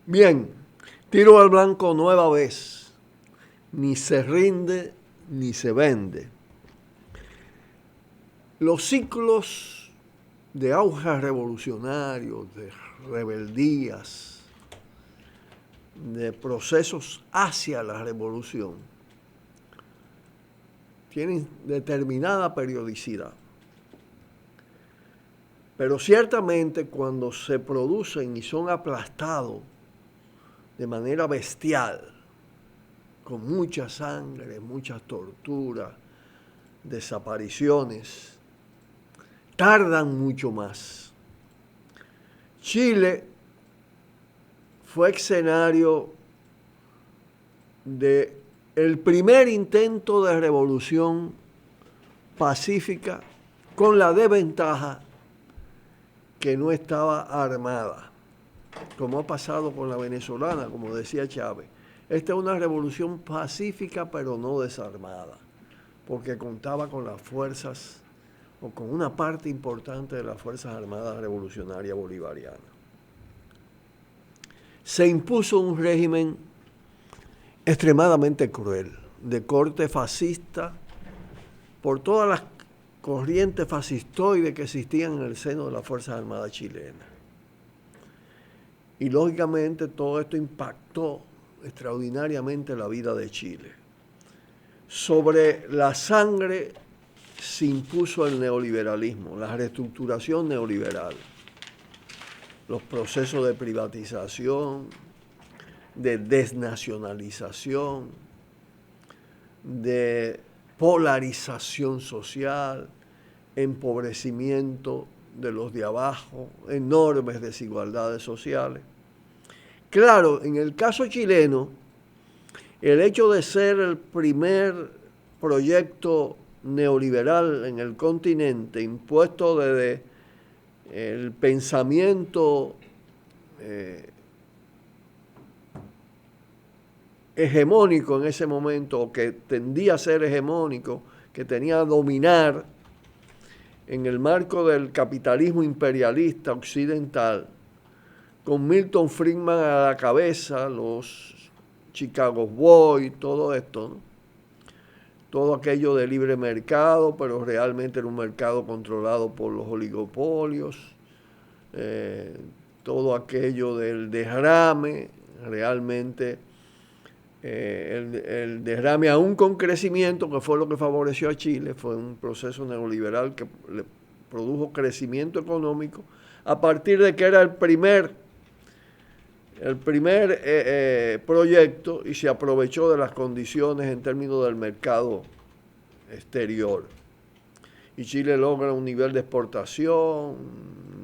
Bien, tiro al blanco nueva vez. Ni se rinde ni se vende. Los ciclos de auge revolucionarios, de rebeldías, de procesos hacia la revolución, tienen determinada periodicidad. Pero ciertamente cuando se producen y son aplastados de manera bestial, con mucha sangre, muchas torturas, desapariciones, tardan mucho más. Chile fue escenario de el primer intento de revolución pacífica con la desventaja que no estaba armada, como ha pasado con la venezolana, como decía Chávez. Esta es una revolución pacífica pero no desarmada, porque contaba con las fuerzas o con una parte importante de las Fuerzas Armadas Revolucionarias Bolivarianas. Se impuso un régimen extremadamente cruel, de corte fascista, por todas las corrientes fascistoides que existían en el seno de las Fuerzas Armadas chilenas. Y lógicamente todo esto impactó extraordinariamente la vida de Chile. Sobre la sangre se impuso el neoliberalismo, la reestructuración neoliberal, los procesos de privatización, de desnacionalización, de polarización social, empobrecimiento de los de abajo, enormes desigualdades sociales. Claro, en el caso chileno, el hecho de ser el primer proyecto neoliberal en el continente, impuesto desde el pensamiento hegemónico en ese momento, o que tendía a ser hegemónico, que tenía a dominar en el marco del capitalismo imperialista occidental, con Milton Friedman a la cabeza, los Chicago Boys, todo esto, ¿no? Todo aquello de libre mercado, pero realmente era un mercado controlado por los oligopolios, todo aquello del derrame, realmente el derrame aún con crecimiento, que fue lo que favoreció a Chile, fue un proceso neoliberal que le produjo crecimiento económico, a partir de que era el primer proyecto y se aprovechó de las condiciones en términos del mercado exterior. Y Chile logra un nivel de exportación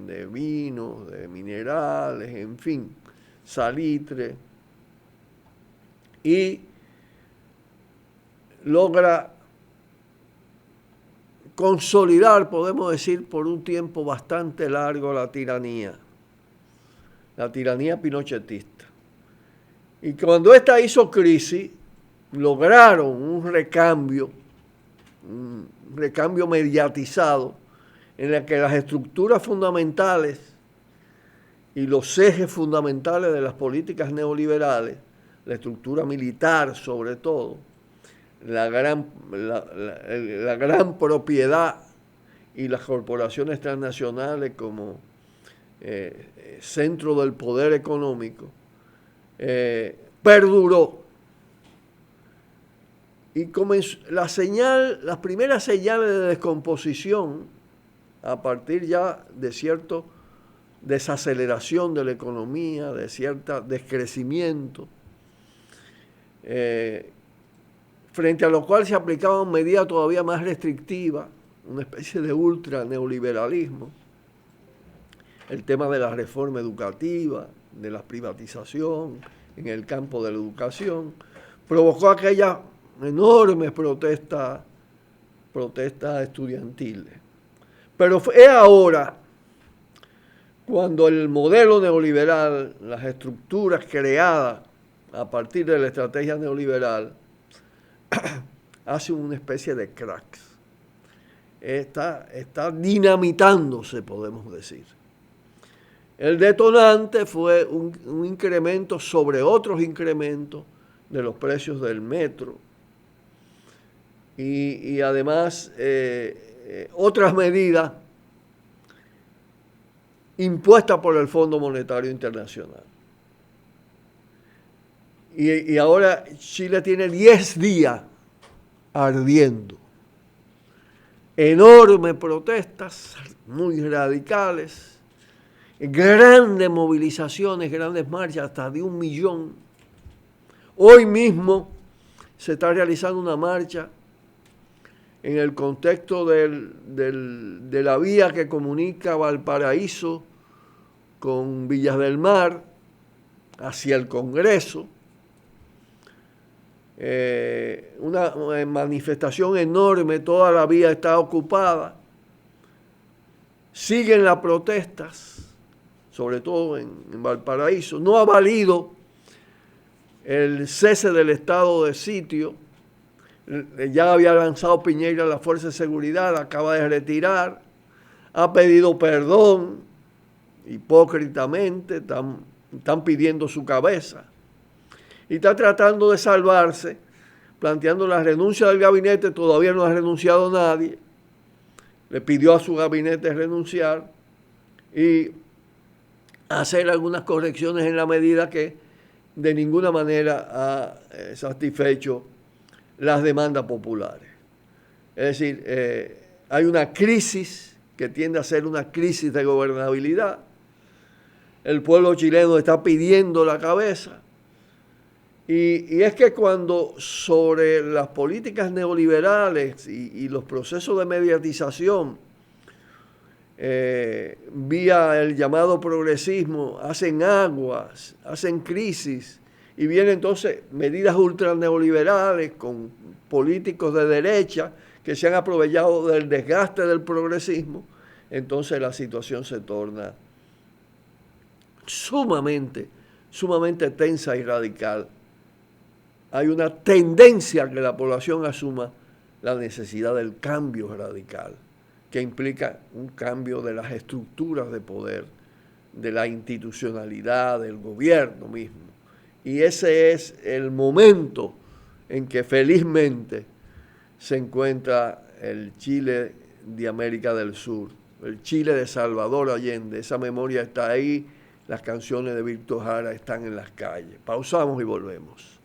de vinos, de minerales, en fin, salitre, y logra consolidar, podemos decir, por un tiempo bastante largo la tiranía pinochetista. Y cuando esta hizo crisis, lograron un recambio mediatizado, en el que las estructuras fundamentales y los ejes fundamentales de las políticas neoliberales, la estructura militar sobre todo, la gran propiedad y las corporaciones transnacionales como centro del poder económico, perduró. Y comenzó las primeras señales de descomposición, a partir ya de cierta desaceleración de la economía, de cierto descrecimiento, frente a lo cual se aplicaban medidas todavía más restrictivas, una especie de ultra neoliberalismo, el tema de la reforma educativa, de la privatización en el campo de la educación, provocó aquellas enormes protestas estudiantiles. Pero es ahora cuando el modelo neoliberal, las estructuras creadas a partir de la estrategia neoliberal, hace una especie de cracks. Está dinamitándose, podemos decir. El detonante fue un incremento sobre otros incrementos de los precios del metro y además otras medidas impuestas por el Fondo Monetario Internacional. Y ahora Chile tiene 10 días ardiendo. Enormes protestas, muy radicales, grandes movilizaciones, grandes marchas, hasta de 1 millón. Hoy mismo se está realizando una marcha en el contexto de la vía que comunica Valparaíso con Villas del Mar hacia el Congreso. Una manifestación enorme, toda la vía está ocupada. Siguen las protestas, sobre todo en Valparaíso. No ha valido el cese del estado de sitio. Ya había lanzado Piñera la fuerza de seguridad, la acaba de retirar. Ha pedido perdón, hipócritamente, están pidiendo su cabeza. Y está tratando de salvarse, planteando la renuncia del gabinete. Todavía no ha renunciado nadie. Le pidió a su gabinete renunciar y hacer algunas correcciones en la medida que de ninguna manera ha satisfecho las demandas populares. Es decir, hay una crisis que tiende a ser una crisis de gobernabilidad. El pueblo chileno está pidiendo la cabeza. Y es que cuando sobre las políticas neoliberales y los procesos de mediatización vía el llamado progresismo hacen aguas, hacen crisis, y vienen entonces medidas ultra neoliberales con políticos de derecha que se han aprovechado del desgaste del progresismo, entonces la situación se torna sumamente tensa y radical. Hay una tendencia a que la población asuma la necesidad del cambio radical, que implica un cambio de las estructuras de poder, de la institucionalidad, del gobierno mismo. Y ese es el momento en que felizmente se encuentra el Chile de América del Sur, el Chile de Salvador Allende. Esa memoria está ahí, las canciones de Víctor Jara están en las calles. Pausamos y volvemos.